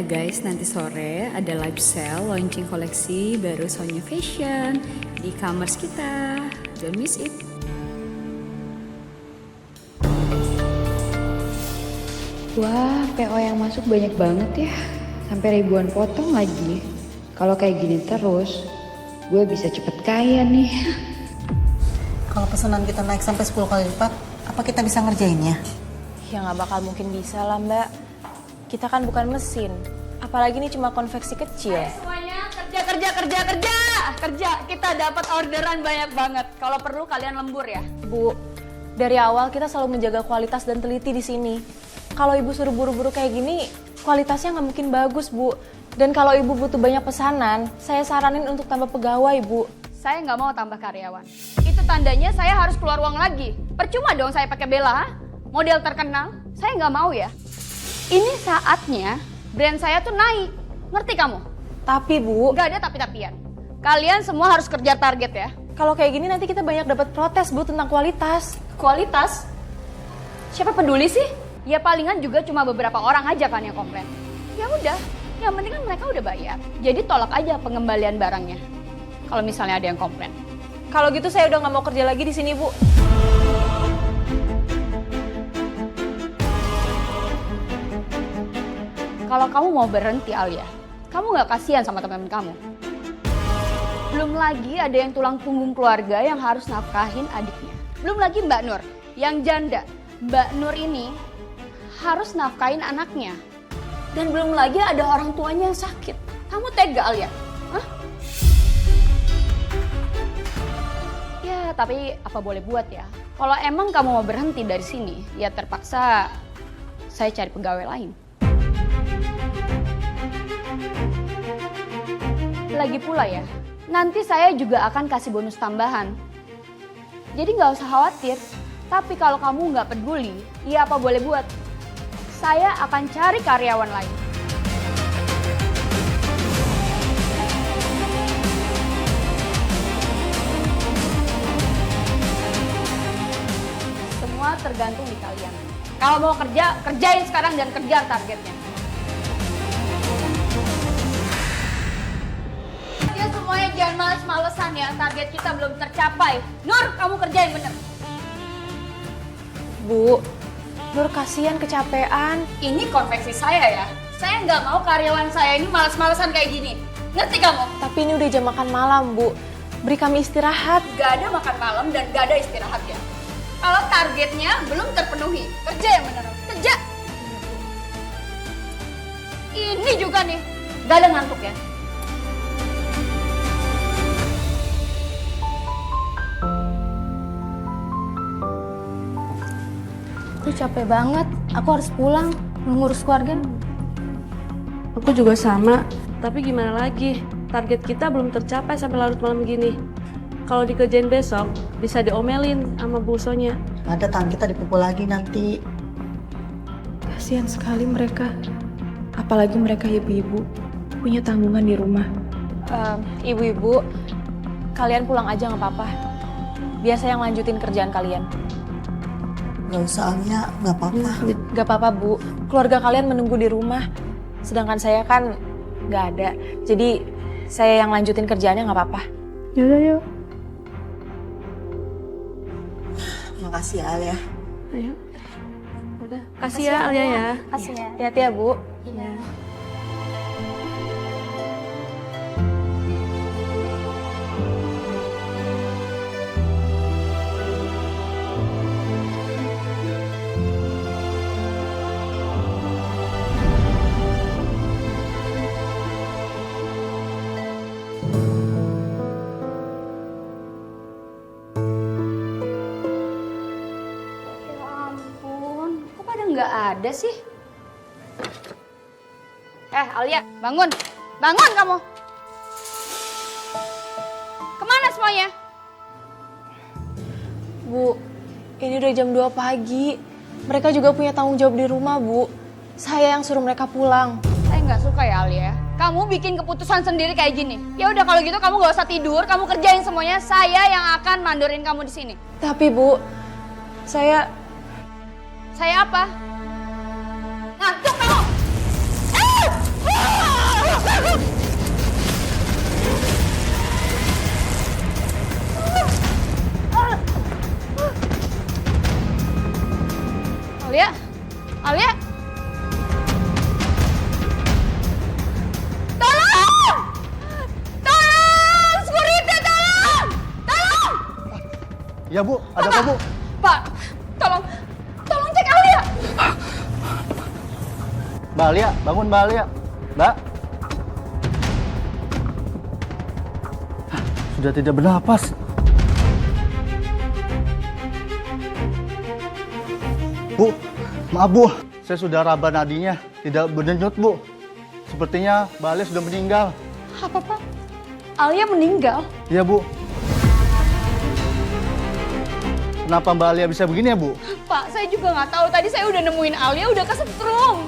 ya guys, nanti sore ada live sale launching koleksi baru Sonya Fashion di e-commerce kita. Don't miss it. Wah, PO yang masuk banyak banget ya. Sampai ribuan potong lagi. Kalau kayak gini terus, gue bisa cepet kaya nih. Kalau pesanan kita naik sampai 10 kali lipat, apa kita bisa ngerjainnya? Ya nggak bakal mungkin bisa lah mbak. Kita kan bukan mesin. Apalagi ini cuma konveksi kecil. Semuanya kerja. Kita dapat orderan banyak banget. Kalau perlu kalian lembur ya. Bu, dari awal kita selalu menjaga kualitas dan teliti di sini. Kalau ibu suruh buru-buru kayak gini, kualitasnya nggak mungkin bagus bu. Dan kalau ibu butuh banyak pesanan, saya saranin untuk tambah pegawai bu. Saya nggak mau tambah karyawan. Itu tandanya saya harus keluar uang lagi. Percuma dong saya pakai Bella, ha? Model terkenal. Saya nggak mau ya. Ini saatnya brand saya tuh naik. Ngerti kamu? Tapi bu, Nggak ada tapi-tapian. Kalian semua harus kerja target ya. kalau kayak gini nanti kita banyak dapat protes bu tentang kualitas. Kualitas? Siapa peduli sih? Ya palingan juga cuma beberapa orang aja kan yang komplain. Ya udah, yang penting kan mereka udah bayar. Jadi tolak aja pengembalian barangnya. Kalau misalnya ada yang komplain. Kalau gitu saya udah nggak mau kerja lagi di sini bu. Kalau kamu mau berhenti Alia, kamu nggak kasihan sama teman-teman kamu. Belum lagi ada yang tulang punggung keluarga yang harus nafkahin adiknya. Belum lagi Mbak Nur, yang janda. Mbak Nur ini harus nafkahin anaknya. Dan belum lagi ada orang tuanya yang sakit. Kamu tega Alia? Hah? Ya, tapi apa boleh buat ya. Kalau emang kamu mau berhenti dari sini, ya terpaksa saya cari pegawai lain. Lagi pula ya, nanti saya juga akan kasih bonus tambahan. Jadi nggak usah khawatir. Tapi kalau kamu nggak peduli, ya apa boleh buat. Saya akan cari karyawan lain. Semua tergantung di kalian. Kalau mau kerja, kerjain sekarang dan kejar targetnya. Ya semuanya jangan males-malesan ya, target kita belum tercapai. Nur, kamu kerjain bener. Bu, Nur kasihan kecapean. Ini konveksi saya ya. Saya nggak mau karyawan saya ini males-malesan kayak gini. Ngerti kamu? Tapi ini udah jam makan malam bu. Beri kami istirahat. Gak ada makan malam dan gak ada istirahat ya. Kalau targetnya belum terpenuhi, kerja yang bener. Kerja. Ini juga nih, gak ada ngantuk ya. Aku capek banget, aku harus pulang ngurus keluarga. Aku juga sama, tapi gimana lagi? Target kita belum tercapai sampai larut malam gini. Kalau dikerjain besok, bisa diomelin sama Bu Sonya. Ada tangan kita dipukul lagi nanti. Kasihan sekali mereka. Apalagi mereka ibu-ibu punya tanggungan di rumah. Ibu-ibu, kalian pulang aja nggak apa-apa. Biar saya yang lanjutin kerjaan kalian. Gak usah Alia, gak apa-apa. Gak apa-apa bu, keluarga kalian menunggu di rumah. Sedangkan saya kan nggak ada. Jadi saya yang lanjutin kerjaannya nggak apa-apa. Yaudah yuk. Makasih ya Alia. Ayo. Udah. Kasih ya Alia ya. Kasih ya. Hati-hati ya bu. Ya ampun, kok pada nggak ada sih? Alia, bangun. Bangun kamu. Kemana semuanya? Bu, ini udah jam 2 pagi. Mereka juga punya tanggung jawab di rumah bu. Saya yang suruh mereka pulang. Saya nggak suka ya Alia. Kamu bikin keputusan sendiri kayak gini. Ya udah kalau gitu kamu nggak usah tidur, kamu kerjain semuanya. Saya yang akan mandorin kamu di sini. Tapi bu, saya Saya apa? Ngantuk kamu? Ya Bu, ada apa Bu? Pak, tolong cek Alia. Mbak Alia, bangun Mbak Alia. Mbak. Sudah tidak bernapas. Bu, maaf Bu. Saya sudah raba nadinya, tidak berdenyut Bu. Sepertinya Mbak Alia sudah meninggal. Apa, Pak? Alia meninggal? Iya Bu. Kenapa Mbak Alia bisa begini ya Bu? Pak, saya juga nggak tahu. Tadi saya udah nemuin Alia, udah kesetrum.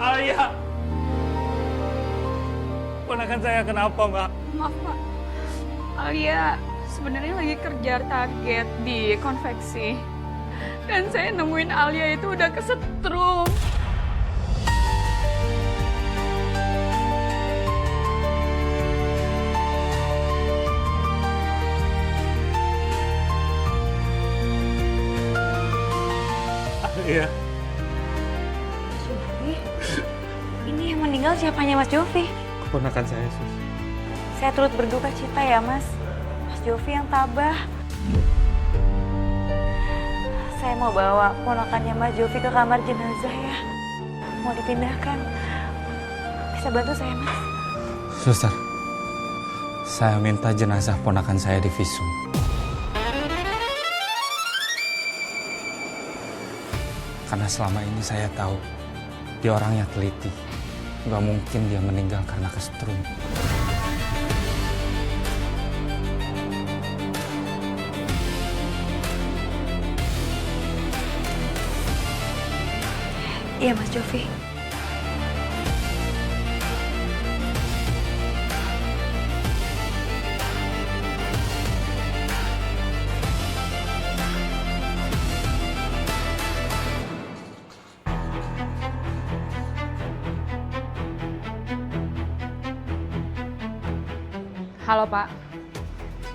Alia! Ponakan saya kenapa, Mbak? Maaf Pak, Alia sebenarnya lagi kerja target di konveksi. Dan saya nemuin Alia itu udah kesetrum. Alia. Ini yang meninggal siapanya Mas Jovi? Keponakan saya, Sus. Saya turut berduka cita ya Mas. Mas Jovi yang tabah. Saya mau bawa ponakannya Mas Jovi ke kamar jenazah ya. Mau dipindahkan. Bisa bantu saya Mas? Suster, saya minta jenazah ponakan saya di visum. Karena selama ini saya tahu dia orangnya teliti. Gak mungkin dia meninggal karena kesetrum. Iya Mas Jovi. Halo Pak,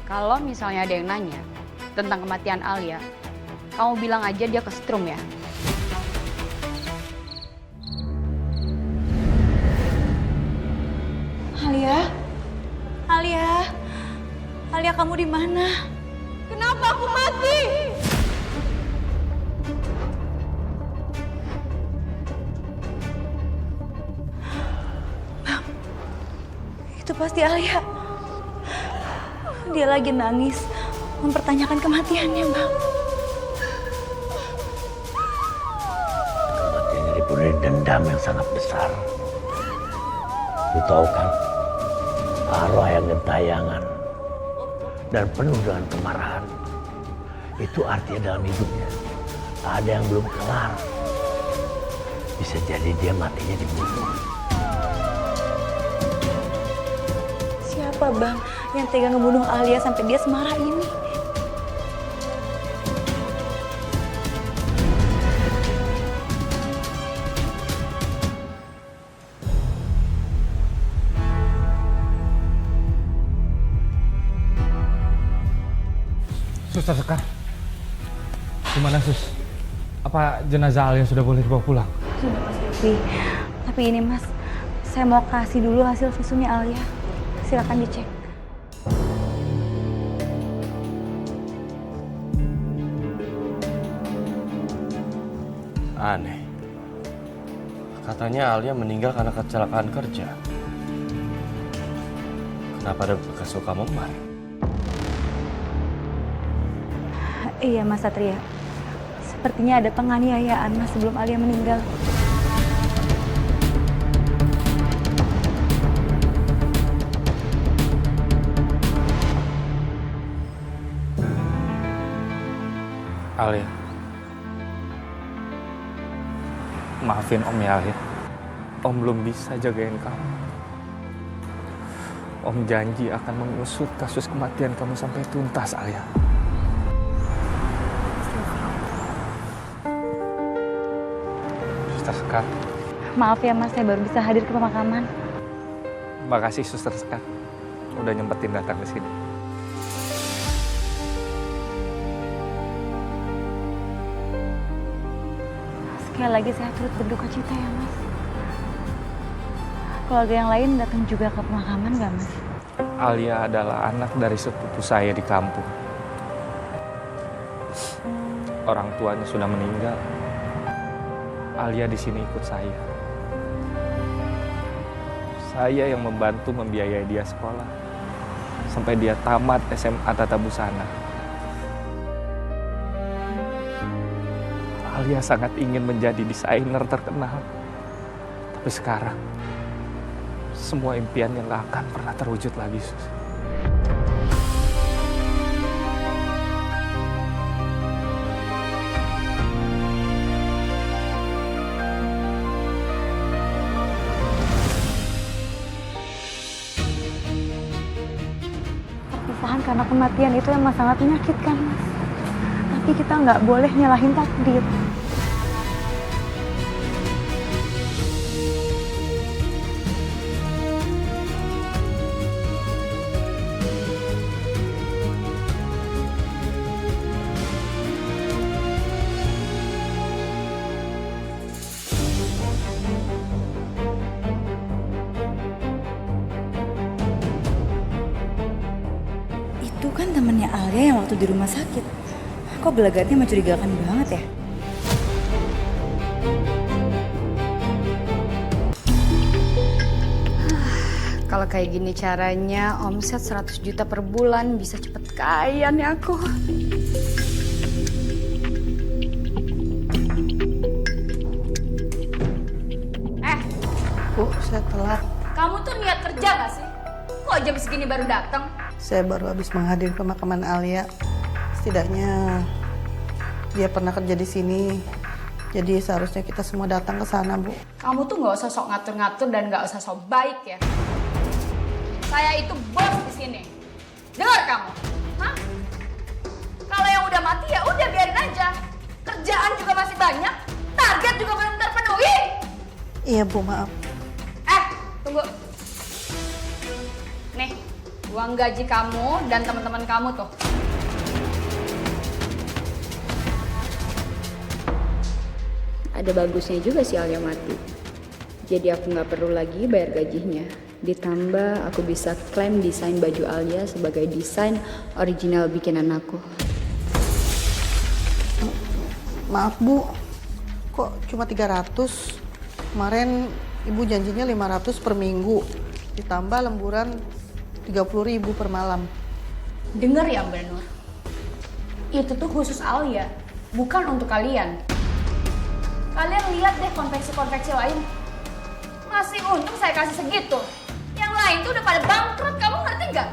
kalau misalnya ada yang nanya tentang kematian Alia, kamu bilang aja dia kesetrum ya. Alia kamu di mana? Kenapa aku mati? Bang, itu pasti Alia. Dia lagi nangis, mempertanyakan kematiannya, Bang. Kematiannya dipenuhi dendam yang sangat besar. Lu tahu kan, arwah yang gentayangan dan penuh dengan kemarahan. Itu artinya dalam hidupnya ada yang belum kelar. Bisa jadi dia matinya dibunuh. Siapa Bang yang tega ngebunuh Alia sampai dia semarah ini? Suster Sekar, gimana Sus? Apa jenazah Alia sudah boleh dibawa pulang? Sudah Mas Yofi. Tapi ini Mas, saya mau kasih dulu hasil visumnya Alia. Silakan dicek. Aneh. Katanya Alia meninggal karena kecelakaan kerja. Kenapa ada bekas luka memar? Iya Mas Satria. Sepertinya ada penganiayaan Mas sebelum Alia meninggal. Alia, maafin Om ya Alia. Om belum bisa jagain kamu. Om janji akan mengusut kasus kematian kamu sampai tuntas, Alia. Suster Sekar. Maaf ya Mas, saya baru bisa hadir ke pemakaman. Makasih Suster Sekar udah nyempetin datang ke sini. Sekali lagi saya turut berduka cita ya Mas. Keluarga yang lain datang juga ke pemakaman nggak Mas? Alia adalah anak dari sepupu saya di kampung. Orang tuanya sudah meninggal. Alia di sini ikut saya. Saya yang membantu membiayai dia sekolah sampai dia tamat SMA Tata Busana. Alia sangat ingin menjadi desainer terkenal. Tapi sekarang, semua impiannya nggak akan pernah terwujud lagi, Sus. Perpisahan karena kematian itu emang sangat menyakitkan Mas. Tapi kita nggak boleh nyalahin takdir. Itu kan temennya Alia yang waktu di rumah sakit. Kok gelagatnya mencurigakan banget ya? Kalau kayak gini caranya, omset 100 juta per bulan bisa cepet kaya nih aku. Bu, saya telat. Kamu tuh niat kerja gak sih? Kok jam segini baru datang? Saya baru habis menghadiri pemakaman Alia. Setidaknya dia pernah kerja di sini. Jadi seharusnya kita semua datang ke sana, Bu. Kamu tuh nggak usah sok ngatur-ngatur dan nggak usah sok baik ya. Saya itu bos di sini. Dengar kamu? Hah? Kalau yang udah mati ya udah biarin aja. Kerjaan juga masih banyak. Target juga belum terpenuhi. Iya, Bu, maaf. Tunggu. Nih, uang gaji kamu dan teman-teman kamu tuh. Ada bagusnya juga sih Alia mati. Jadi aku nggak perlu lagi bayar gajinya. Ditambah aku bisa klaim desain baju Alia sebagai desain original bikinan aku. Maaf, Bu. Kok cuma 300? Kemarin Ibu janjinya 500 per minggu. Ditambah lemburan 30.000 per malam. Dengar ya Mbak Nur. Itu tuh khusus Alia, bukan untuk kalian. Kalian lihat deh konveksi-konveksi lain. Masih untung saya kasih segitu. Yang lain tuh udah pada bangkrut, kamu ngerti nggak?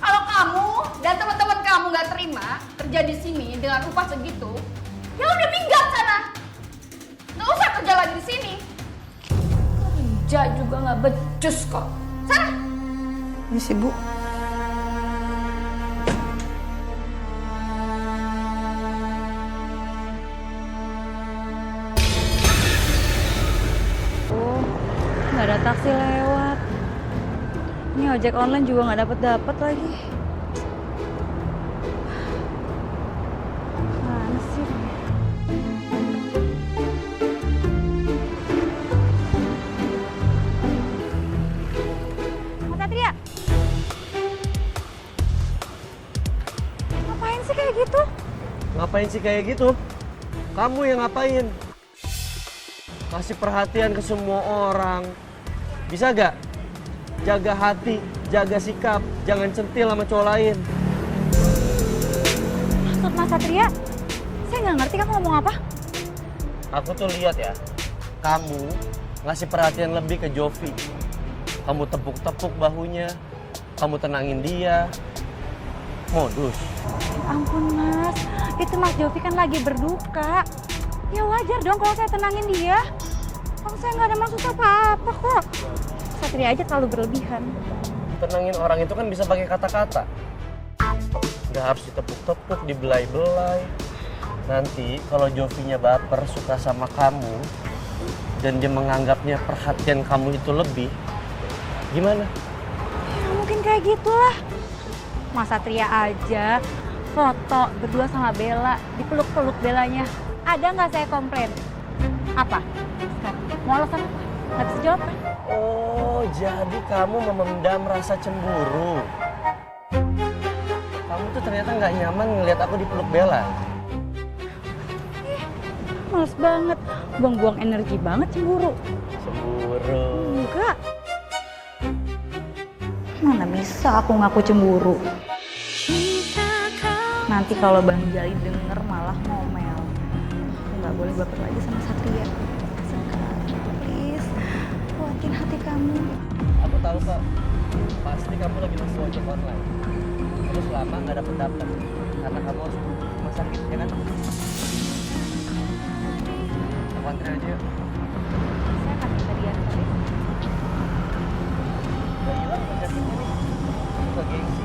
Kalau kamu dan teman-teman kamu nggak terima kerja di sini dengan upah segitu, ya udah minggat sana. Nggak usah kerja lagi di sini. Kerja juga nggak becus kok. Sana. Ini sih, Bu. Nggak ada taksi lewat. Ini ojek online juga nggak dapet lagi. Mana sih? Mas Satria, ngapain sih kayak gitu? Ngapain sih kayak gitu? Kamu yang ngapain? Kasih perhatian ke semua orang. Bisa gak? Jaga hati, jaga sikap, jangan centil sama cowok lain. Maksud Mas Satria, saya nggak ngerti kamu ngomong apa? Aku tuh lihat ya, kamu ngasih perhatian lebih ke Jovi. Kamu tepuk-tepuk bahunya, kamu tenangin dia. Modus. Ya ampun Mas, itu Mas Jovi kan lagi berduka. Ya wajar dong kalau saya tenangin dia. Kalau saya nggak ada maksud apa-apa kok. Satria aja terlalu berlebihan. Tenangin orang itu kan bisa pakai kata-kata. Nggak harus ditepuk-tepuk, dibelai-belai. Nanti kalau Jovinya baper suka sama kamu dan dia menganggapnya perhatian kamu itu lebih, gimana? Ya mungkin kayak gitulah. Mas Satria aja foto berdua sama Bella, dipeluk-peluk Bellanya. Ada nggak saya komplain? Apa? Sekarang mau alasan apa? Nggak bisa jawab kan? Oh, jadi kamu memendam rasa cemburu. Kamu tuh ternyata nggak nyaman ngelihat aku dipeluk Bella. Males banget, buang-buang energi banget cemburu. Cemburu. Enggak. Mana bisa aku ngaku cemburu? Nanti kalau Bang Jali denger malah ngomel. Aku nggak boleh baper lagi sama Satria. Sekali, please, kuatin hati kamu. Aku tahu kok, pasti kamu lagi nunggu ojek online. Terus lama nggak dapet karena kamu harus ke rumah sakit, ya kan? Aku anterin aja yuk. Saya akan minta diantar ya. Udah hilang ojeknya nih. Aku gak gengsi.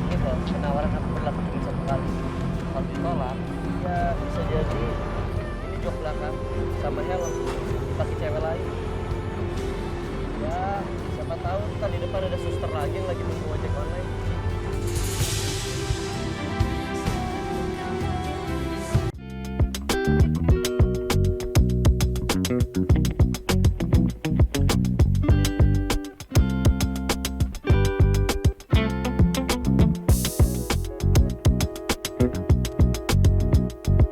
Ini loh, penawaran aku berlaku cuma 1 kali. Kalau ditolak, ya bisa jadi ini jok belakang sama helm dipakai cewek lain. Ya, siapa tahu ntar di depan ada suster lagi yang lagi